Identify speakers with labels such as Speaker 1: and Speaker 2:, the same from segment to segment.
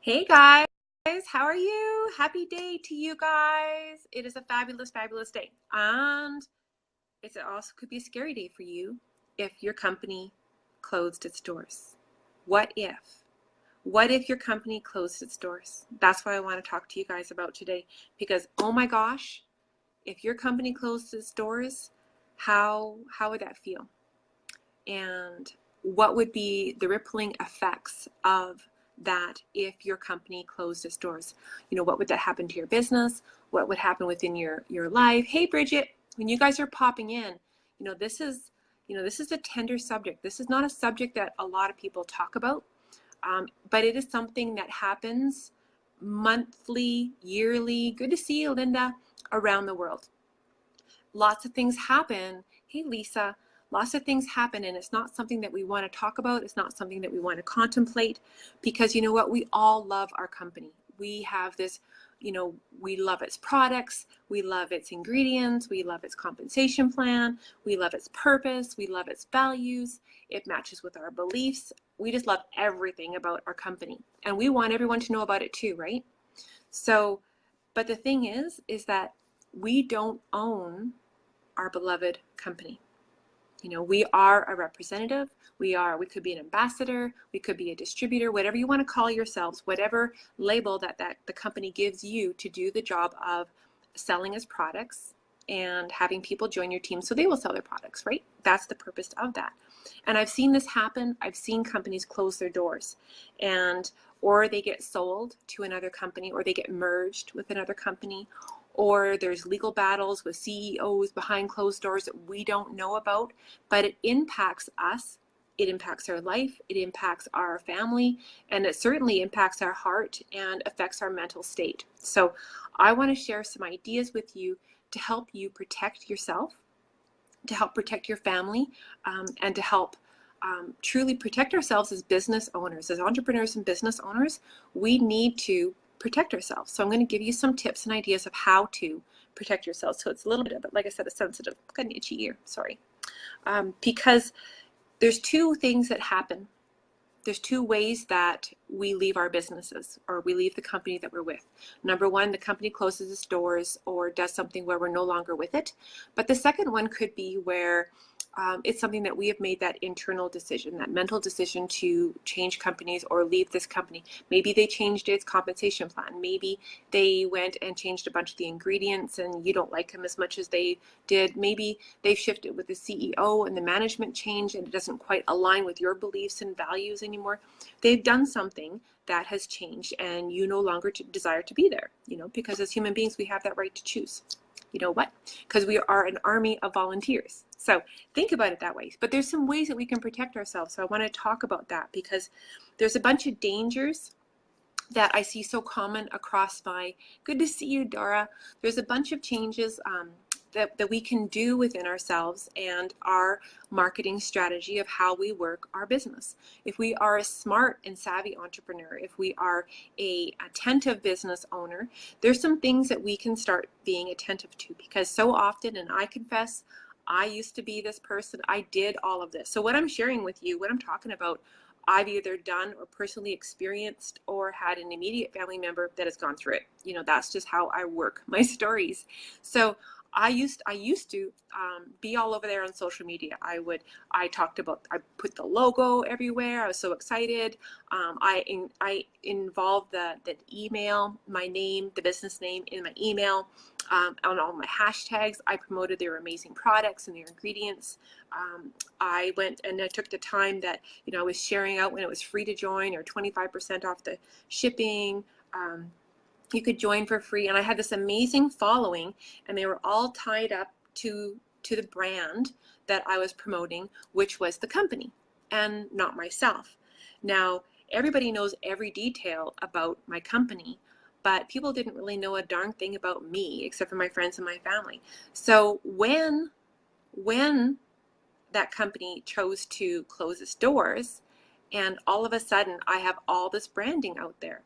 Speaker 1: Hey guys, how are you? Happy day to you guys. It is a fabulous, fabulous day. And it also could be a scary day for you if your company closed its doors. What if? What if your company closed its doors? That's what I want to talk to you guys about today. Because oh my gosh, if your company closed its doors, how would that feel? And what would be the rippling effects of that if your company closed its doors? What would that happen to your business? What would happen within your life? Hey Bridget, when you guys are popping in, this is this is a tender subject. This is not a subject that a lot of people talk about, but it is something that happens monthly, yearly. Good to see you, Linda, around the world. Lots of things happen. Hey, Lisa, lots of things happen, and it's not something that we want to talk about. It's not something that we want to contemplate, because you know what? We all love our company. We have this, we love its products. We love its ingredients. We love its compensation plan. We love its purpose. We love its values. It matches with our beliefs. We just love everything about our company, and we want everyone to know about it too, right? So, but the thing is that we don't own our beloved company. We are a representative. We could be an ambassador. We could be a distributor, whatever you want to call yourselves, whatever label that the company gives you to do the job of selling its products and having people join your team so they will sell their products, right? That's the purpose of that. And I've seen this happen. I've seen companies close their doors, or they get sold to another company, or they get merged with another company, or there's legal battles with CEOs behind closed doors that we don't know about, but it impacts us. It impacts our life, it impacts our family, and it certainly impacts our heart and affects our mental state. So I want to share some ideas with you to help you protect yourself, to help protect your family, and to help truly protect ourselves as business owners, as entrepreneurs and business owners. We need to protect ourselves. So I'm going to give you some tips and ideas of how to protect yourself. So it's a little bit of it, like I said, a sensitive, got an itchy ear, sorry. Because there's two things that happen. There's two ways that we leave our businesses, or we leave the company that we're with. Number one, the company closes its doors or does something where we're no longer with it. But the second one could be where it's something that we have made that internal decision, that mental decision to change companies or leave this company. Maybe they changed its compensation plan. Maybe they went and changed a bunch of the ingredients and you don't like them as much as they did. Maybe they've shifted with the CEO and the management change and it doesn't quite align with your beliefs and values anymore. They've done something that has changed and you no longer desire to be there, because as human beings, we have that right to choose. You know what? Because we are an army of volunteers. So think about it that way. But there's some ways that we can protect ourselves. So I want to talk about that because there's a bunch of dangers that I see so common across good to see you, Dora. There's a bunch of changes that we can do within ourselves and our marketing strategy of how we work our business. If we are a smart and savvy entrepreneur, if we are a attentive business owner, there's some things that we can start being attentive to, because so often, and I confess, I used to be this person. I did all of this. So what I'm sharing with you, what I'm talking about, I've either done or personally experienced or had an immediate family member that has gone through it. That's just how I work my stories. So I used to be all over there on social media. I put the logo everywhere. I was so excited. I involved the email, my name, the business name in my email, on all my hashtags. I promoted their amazing products and their ingredients. I went and I took the time that, I was sharing out when it was free to join, or 25% off the shipping. You could join for free. And I had this amazing following, and they were all tied up to the brand that I was promoting, which was the company and not myself. Now, everybody knows every detail about my company, but people didn't really know a darn thing about me except for my friends and my family. So when that company chose to close its doors, and all of a sudden I have all this branding out there.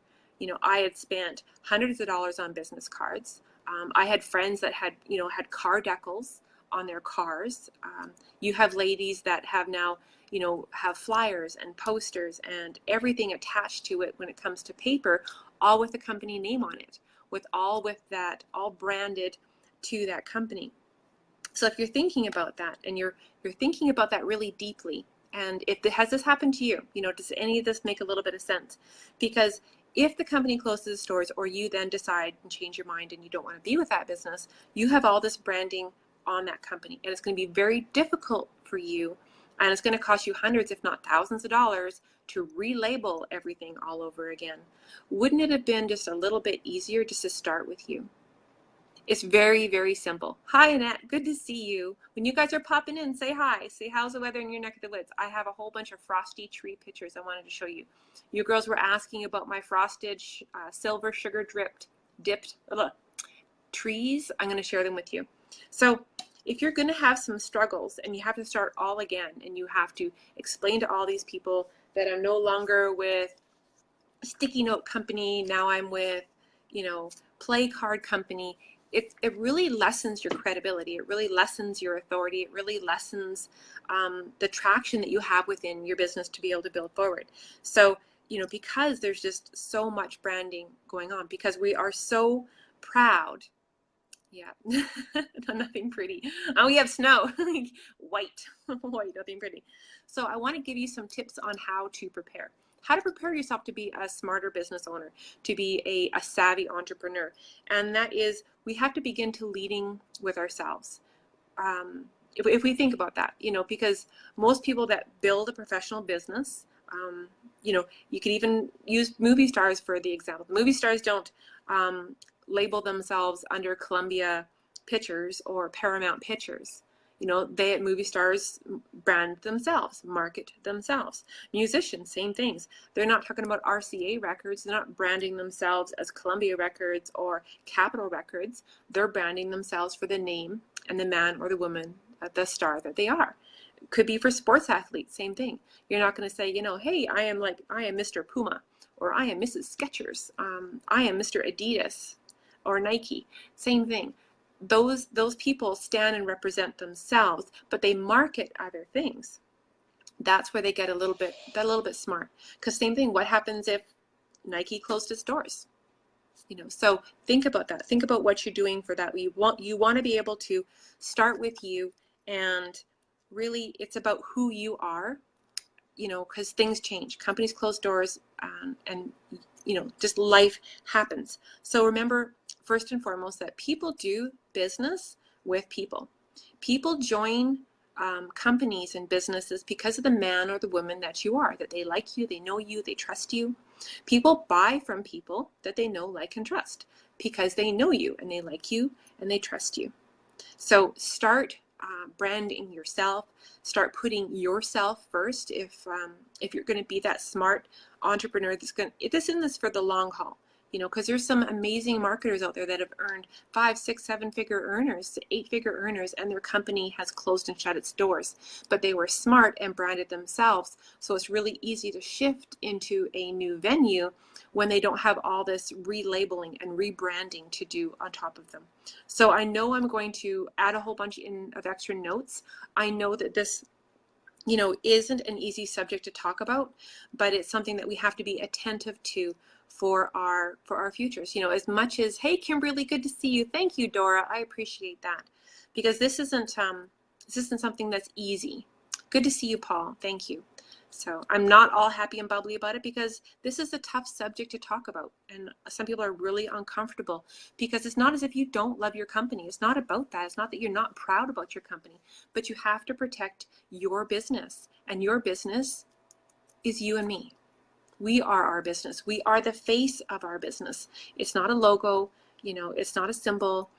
Speaker 1: I had spent hundreds of dollars on business cards. I had friends that had, had car decals on their cars. You have ladies that have now, have flyers and posters and everything attached to it when it comes to paper, all with the company name on it, with that, all branded to that company. So if you're thinking about that and you're thinking about that really deeply, and has this happened to you, does any of this make a little bit of sense? Because if the company closes stores, or you then decide and change your mind and you don't want to be with that business, you have all this branding on that company, and it's going to be very difficult for you, and it's going to cost you hundreds, if not thousands of dollars to relabel everything all over again. Wouldn't it have been just a little bit easier just to start with you? It's very, very simple. Hi, Annette. Good to see you. When you guys are popping in, say hi. Say, how's the weather in your neck of the woods? I have a whole bunch of frosty tree pictures I wanted to show you. You girls were asking about my frosted silver sugar dipped trees. I'm going to share them with you. So if you're going to have some struggles and you have to start all again, and you have to explain to all these people that I'm no longer with sticky note company, now I'm with, play card company, it really lessens your credibility. It really lessens your authority. It really lessens the traction that you have within your business to be able to build forward. So, because there's just so much branding going on, because we are so proud. Yeah, nothing pretty. Oh, we have snow, white, nothing pretty. So I want to give you some tips on how to prepare yourself to be a smarter business owner, to be a savvy entrepreneur. And that is, we have to begin to leading with ourselves. If we think about that, because most people that build a professional business, you could even use movie stars for the example. Movie stars don't label themselves under Columbia Pictures or Paramount Pictures. They at movie stars brand themselves, market themselves. Musicians, same things. They're not talking about RCA Records. They're not branding themselves as Columbia Records or Capitol Records. They're branding themselves for the name and the man or the woman, the star that they are. Could be for sports athletes, same thing. You're not going to say, hey, I am Mr. Puma, or I am Mrs. Skechers. I am Mr. Adidas or Nike. Same thing. Those people stand and represent themselves, but they market other things. That's where they get a little bit smart. Because same thing, what happens if Nike closed its doors? So think about that. Think about what you're doing for that. You want to be able to start with you, and really it's about who you are, because things change. Companies close doors, and just life happens. So remember, first and foremost, that people do business with people. People join companies and businesses because of the man or the woman that you are, that they like you, they know you, they trust you. People buy from people that they know, like, and trust because they know you and they like you and they trust you. So start branding yourself. Start putting yourself first. If you're going to be that smart entrepreneur that's in this for the long haul, because there's some amazing marketers out there that have earned 5, 6, 7-figure earners, 8-figure earners, and their company has closed and shut its doors. But they were smart and branded themselves, so it's really easy to shift into a new venue when they don't have all this relabeling and rebranding to do on top of them. So I know I'm going to add a whole bunch of extra notes. I know that this isn't an easy subject to talk about, but it's something that we have to be attentive to for our futures. As much as, hey, Kimberly, good to see you. Thank you, Dora. I appreciate that, because this isn't something that's easy. Good to see you, Paul. Thank you. So I'm not all happy and bubbly about it, because this is a tough subject to talk about, and some people are really uncomfortable, because it's not as if you don't love your company. It's not about that. It's not that you're not proud about your company, but you have to protect your business, and your business is you and me. We are our business. We are the face of our business. It's not a logo, it's not a symbol,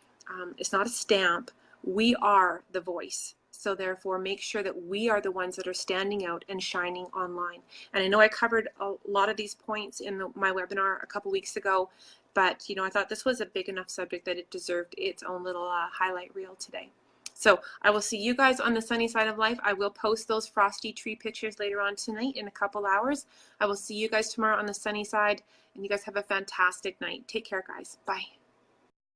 Speaker 1: it's not a stamp. We are the voice. So therefore, make sure that we are the ones that are standing out and shining online. And I know I covered a lot of these points in my webinar a couple weeks ago, but I thought this was a big enough subject that it deserved its own little highlight reel today. So I will see you guys on the sunny side of life. I will post those frosty tree pictures later on tonight in a couple hours. I will see you guys tomorrow on the sunny side, and you guys have a fantastic night. Take care, guys. Bye.